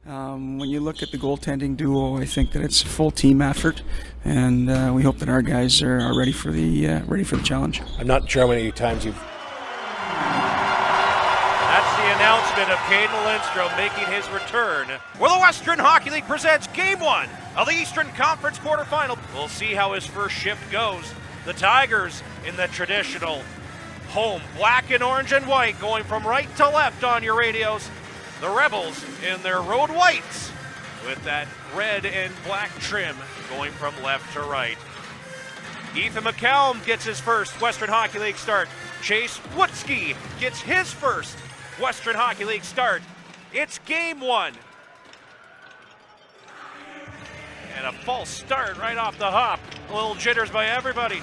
When you look at the goaltending duo, I think that it's a full team effort, and we hope that our guys are ready for the challenge. I'm not sure how many times you've. That's the announcement of Cayden Lindstrom making his return. Where the Western Hockey League presents Game 1 of the Eastern Conference quarterfinal. We'll see how his first shift goes. The Tigers in the traditional home black and orange and white, going from right to left on your radios. The Rebels in their road whites with that red and black trim going from left to right. Ethan McCallum gets his first Western Hockey League start. Chase Wutzke gets his first Western Hockey League start. It's Game 1. And a false start right off the hop. A little jitters by everybody.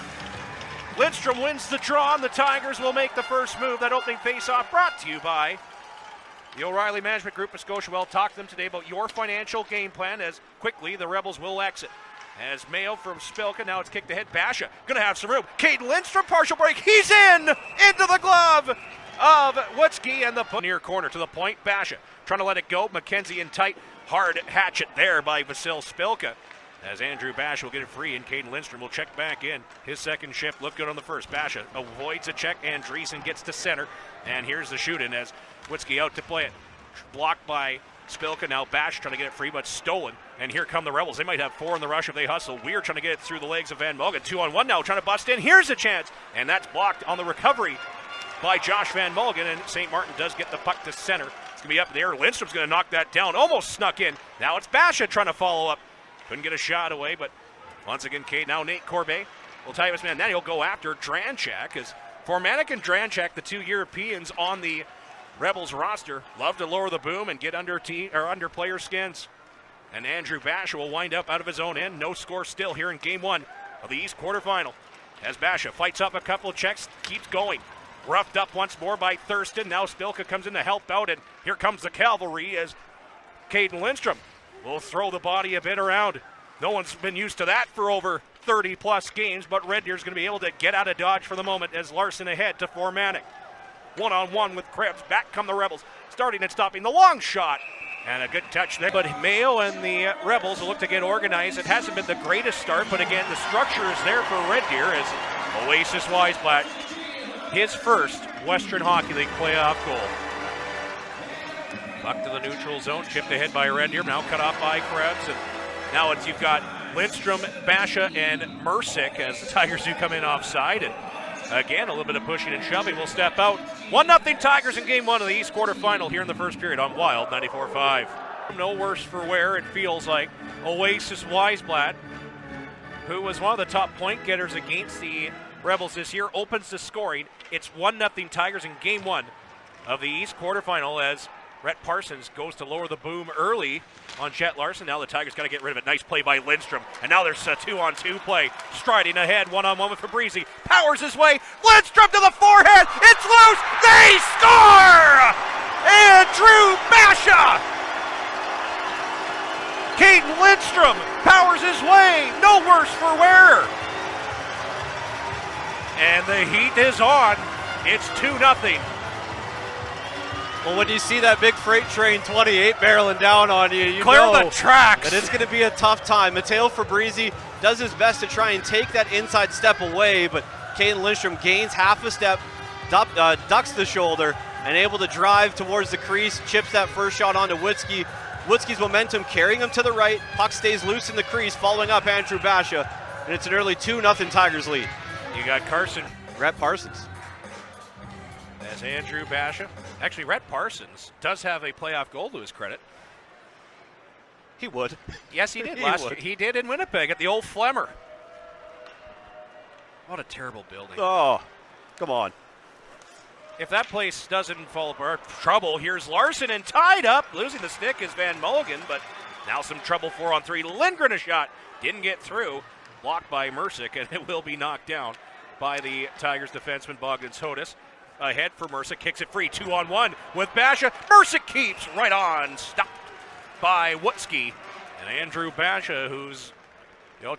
Lindstrom wins the draw, and the Tigers will make the first move. That opening faceoff brought to you by the O'Reilly Management Group of Scotiawell. Talk to them today about your financial game plan as quickly the Rebels will exit. As Mayo from Spilka, now it's kicked ahead. Basha gonna have some room. Cayden Lindstrom, partial break. He's into the glove of Wutzke, and the near corner to the point. Basha trying to let it go. McKenzie in tight. Hard hatchet there by Vasil Spilka. As Andrew Basha will get it free, and Cayden Lindstrom will check back in. His second shift looked good on the first. Basha avoids a check. Andreessen gets to center. And here's the shoot-in as Wutzke out to play it. Blocked by Spilka. Now Bash trying to get it free, but stolen. And here come the Rebels. They might have four in the rush if they hustle. Weir trying to get it through the legs of Van Mogen. 2-on-1 now, trying to bust in. Here's a chance. And that's blocked on the recovery by Josh Van Mogen. And St. Martin does get the puck to center. It's going to be up there. Lindstrom's going to knock that down. Almost snuck in. Now it's Basha trying to follow up. Couldn't get a shot away, but once again, Kate. Now Nate Corbet will tie his man. Then he'll go after Dranchak, as Formanek and Dranchak, the two Europeans on the Rebels roster, love to lower the boom and get under player skins. And Andrew Basha will wind up out of his own end. No score still here in Game 1 of the East quarterfinal. As Basha fights up a couple of checks, keeps going. Roughed up once more by Thurston. Now Spilka comes in to help out, and here comes the cavalry as Cayden Lindstrom will throw the body a bit around. No one's been used to that for over 30-plus games, but Red Deer's going to be able to get out of dodge for the moment as Larson ahead to Formanek. One-on-one with Krebs. Back come the Rebels, starting and stopping the long shot. And a good touch there. But Mayo and the Rebels will look to get organized. It hasn't been the greatest start, but again, the structure is there for Red Deer as Oasis Weisblatt, his first Western Hockey League playoff goal. Puck to the neutral zone, chipped ahead by Red Deer, now cut off by Krebs. And now you've got Lindstrom, Basha, and Mercick as the Tigers do come in offside. And again, a little bit of pushing and shoving will step out. 1-0 Tigers in Game 1 of the East quarterfinal here in the first period on Wild 94.5. No worse for wear, it feels like. Oasis Weisblatt, who was one of the top point getters against the Rebels this year, opens the scoring. It's 1-0 Tigers in Game 1 of the East quarterfinal as Rhett Parsons goes to lower the boom early on Chet Larson. Now the Tigers got to get rid of it. Nice play by Lindstrom. And now there's a 2-on-2 play. Striding ahead, one-on-one with Fabrizi. Powers his way. Lindstrom to the forehead. It's loose. They score! Andrew Basha! Cayden Lindstrom powers his way. No worse for wear. And the heat is on. It's 2-0. Well, when you see that big freight train 28 barreling down on you, you clear know the tracks. that it's going to be a tough time. Matteo Fabrizi does his best to try and take that inside step away, but Cayden Lindstrom gains half a step, ducks the shoulder, and able to drive towards the crease, chips that first shot onto Wutzke. Wutzke's momentum carrying him to the right. Puck stays loose in the crease, following up Andrew Basha, and it's an early 2-0 Tigers lead. You got Carson. Rhett Parsons. As Andrew Basha. Actually, Rhett Parsons does have a playoff goal to his credit. He would. Yes, he did He last would. year. He did in Winnipeg at the old Flemmer. What a terrible building. Oh, come on. If that place doesn't fall apart, trouble. Here's Larson and tied up. Losing the stick is Van Mogen, but now some trouble 4-on-3. Lindgren a shot. Didn't get through. Blocked by Mercick, and it will be knocked down by the Tigers defenseman Bogdan Sotis. Ahead for Mercick, kicks it free, 2-on-1 with Basha. Mercick keeps right on, stopped by Wutzke. And Andrew Basha, who's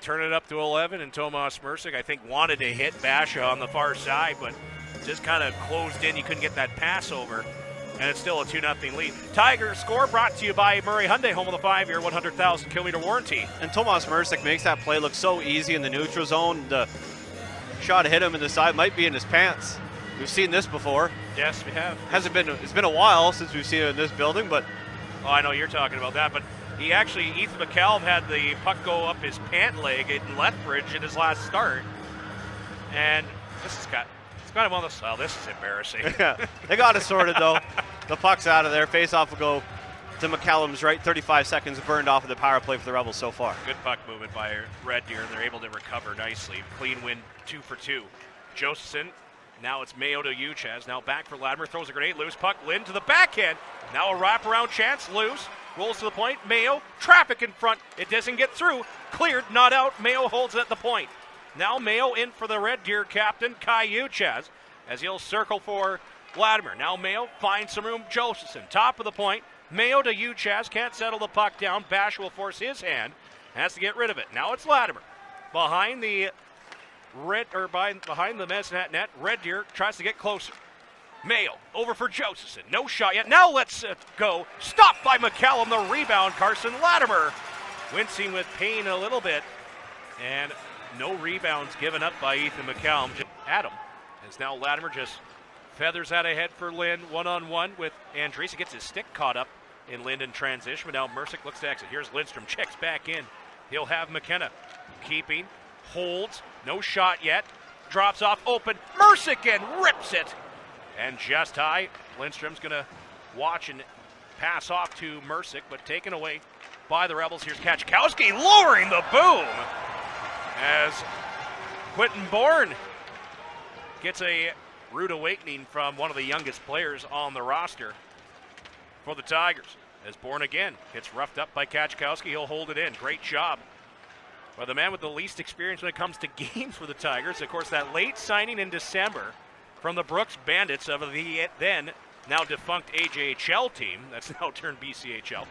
turning it up to 11, and Tomas Mercick, I think, wanted to hit Basha on the far side, but just kind of closed in. You couldn't get that pass over. and it's still a 2-0 lead. Tigers score brought to you by Murray Hyundai, home of the 5-year, 100,000-kilometer warranty. And Tomas Mercic makes that play look so easy in the neutral zone. The shot hit him in the side, might be in his pants. We've seen this before. Yes, we have. It's been a while since we've seen it in this building, but Oh, I know you're talking about that, but Ethan McCallum had the puck go up his pant leg in Lethbridge in his last start. And it's kind of one of those, oh, this is embarrassing. Yeah, they got it sorted though. The puck's out of there. Face-off will go to McCallum's right. 35 seconds burned off of the power play for the Rebels so far. Good puck movement by Red Deer. They're able to recover nicely. Clean win, 2 for 2. Josephson, now it's Mayo to Uchez. Now back for Latimer, throws a grenade, loose puck, Lind to the backhand. Now a wraparound chance, loose, rolls to the point, Mayo, traffic in front, it doesn't get through, cleared, not out, Mayo holds it at the point. Now Mayo in for the Red Deer captain, Kai Uchez, as he'll circle for Latimer. Now Mayo finds some room, Josephson, top of the point, Mayo to Uchez, can't settle the puck down, Bash will force his hand, has to get rid of it. Now it's Latimer, behind the Mesnet net. Red Deer tries to get closer. Mayo over for Josephson. No shot yet. Now let's go. Stopped by McCallum. The rebound. Carson Latimer wincing with pain a little bit. And no rebounds given up by Ethan McCallum. Adam, as now Latimer just feathers out ahead for Lind. One-on-one with Andrews. He gets his stick caught up in Lind in transition. But now Mercic looks to exit. Here's Lindstrom. Checks back in. He'll have McKenna keeping. Holds. No shot yet. Drops off open. Mercic and rips it. And just high. Lindstrom's going to watch and pass off to Mercic, but taken away by the Rebels. Here's Kachkowski lowering the boom as Quentin Bourne gets a rude awakening from one of the youngest players on the roster for the Tigers. As Bourne again gets roughed up by Kachkowski, he'll hold it in. Great job. Well, the man with the least experience when it comes to games for the Tigers, of course, that late signing in December from the Brooks Bandits of the then now defunct AJHL team that's now turned BCHL.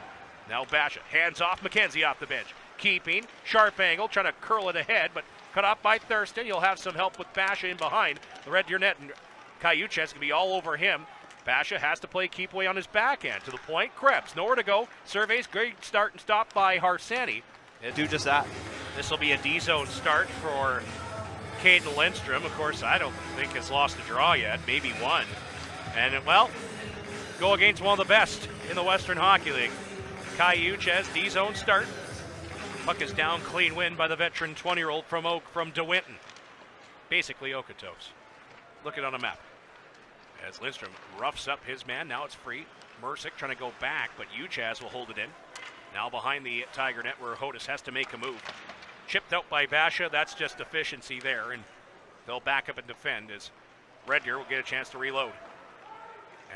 Now Basha, hands off, McKenzie off the bench. Keeping, sharp angle, trying to curl it ahead, but cut off by Thurston. You'll have some help with Basha in behind the Red Deer net, and Cayuches is going to be all over him. Basha has to play keep away on his backhand. To the point, Krebs, nowhere to go. Surveys, great start and stop by Harsani. Do just that. This will be a D-zone start for Cayden Lindstrom. Of course, I don't think has lost a draw yet, maybe one. And, well, go against one of the best in the Western Hockey League. Kai Uchez, D-zone start. Puck is down, clean win by the veteran 20-year-old from DeWinton. Basically Okotoks. Look it on a map. As Lindstrom roughs up his man, now it's free. Mercic trying to go back, but Uchez will hold it in. Now behind the Tiger net where Hodis has to make a move. Chipped out by Basha, that's just efficiency there, and they'll back up and defend as Red Deer will get a chance to reload.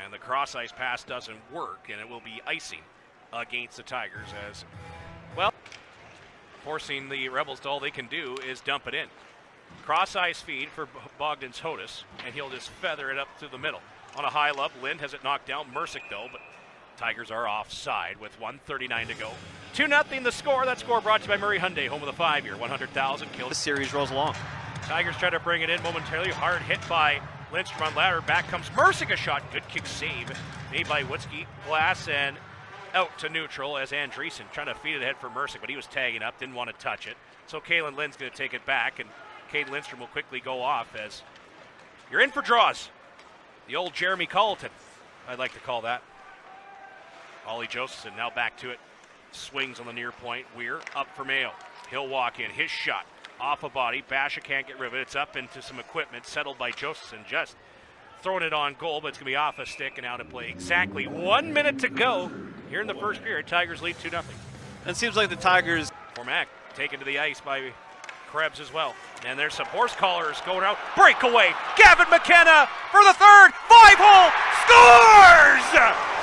And the cross-ice pass doesn't work, and it will be icing against the Tigers as, well, forcing the Rebels to all they can do is dump it in. Cross-ice feed for Bogdan's Hodis, and he'll just feather it up to the middle. On a high lob, Lind has it knocked down, Mercic though, but Tigers are offside with 1:39 to go. 2-0 the score. That score brought to you by Murray Hyundai, home of the 5-year, 100,000 kills. This series rolls along. Tigers try to bring it in momentarily. Hard hit by Lindstrom on ladder. Back comes Mercic, a shot. Good kick save made by Witzke. Glass and out to neutral as Andreessen trying to feed it ahead for Mercic, but he was tagging up, didn't want to touch it. So Kalen Lind's going to take it back, and Cayden Lindstrom will quickly go off as you're in for draws. The old Jeremy Colleton, I'd like to call that. Ollie Josephson now back to it. Swings on the near point. Weir up for Mayo. He'll walk in. His shot off a body. Basha can't get rid of it. It's up into some equipment. Settled by Josephson. Just throwing it on goal, but it's going to be off a stick and out of play. Exactly 1 minute to go here in the first period. Tigers lead 2-0. And it seems like the Tigers... Cormac taken to the ice by Krebs as well. And there's some horse collars going out. Breakaway. Gavin McKenna for the third. 5-hole. Scores!